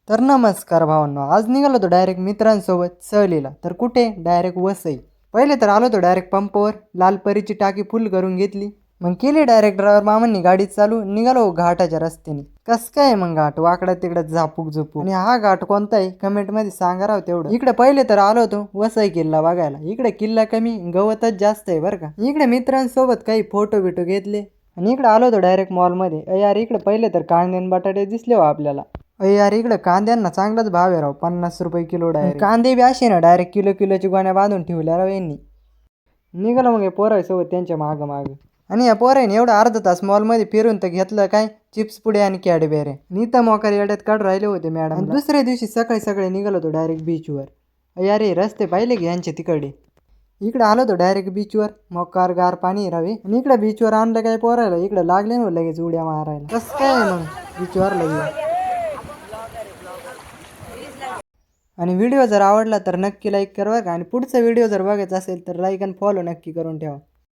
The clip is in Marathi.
तर नमस्कार भावांनो, आज निघालो होतो डायरेक्ट मित्रांसोबत सहलीला. तर कुठे? डायरेक्ट वसई. पहिले तर आलो होतो डायरेक्ट पंपावर, लालपरीची टाकी फुल करून घेतली. मग केली डायरेक्ट ड्रायव्हर मामांनी गाडी चालू, निघालो घाटाच्या रस्त्याने. कस काय मग घाट वाकडा तिकडे झापूक झुपूक. आणि हा घाट कोणता आहे कमेंट मध्ये सांगा राव तेवढं. इकडे पहिले तर आलो होतो वसई किल्ला बघायला. इकडे किल्ला कमी, गवतच जास्त आहे बरं का. इकडे मित्रांसोबत काही फोटो बिटो घेतले आणि इकडे आलो होतो डायरेक्ट मॉलमध्ये. यार इकडे पहिले तर कांदे आणि बटाटे दिसले हो आपल्याला. यार इकडे कांद्यांना चांगलाच भाव आहे राव, 50 रुपये किलो डायरेक्ट. कांदे बी असे ना डायरेक्ट किलोची गोण्या बांधून ठेवल्या राव यांनी. निघालं मग पोरायसोबत त्यांच्या माग माग. आणि या पोराने एवढं अर्धा तास मॉलमध्ये फिरून तर घेतलं काय, चिप्स पुडे आणि कॅडबेरे. नीता मोकार येड्यात काढ राहिले होते मॅडम. दुसऱ्या दिवशी सकाळी सकाळी निघालो होतो डायरेक्ट बीचवर. यार हे रस्ते पाहिले की यांचे तिकडे. इकडे आलो होतो डायरेक्ट बीचवर, मोकार गार पाणी रावे. आणि इकडे बीचवर आणलं काय पोरायला, इकडे लागले ना लगेच उड्या मारायला. कसं काय मग बीचवर लगेच. आणि व्हिडिओ जर आवडला तर नक्की लाईक करा बरं का. आणि पुढचा व्हिडिओ जर बघायचा असेल तर लाईक आणि फॉलो नक्की करून ठेवा.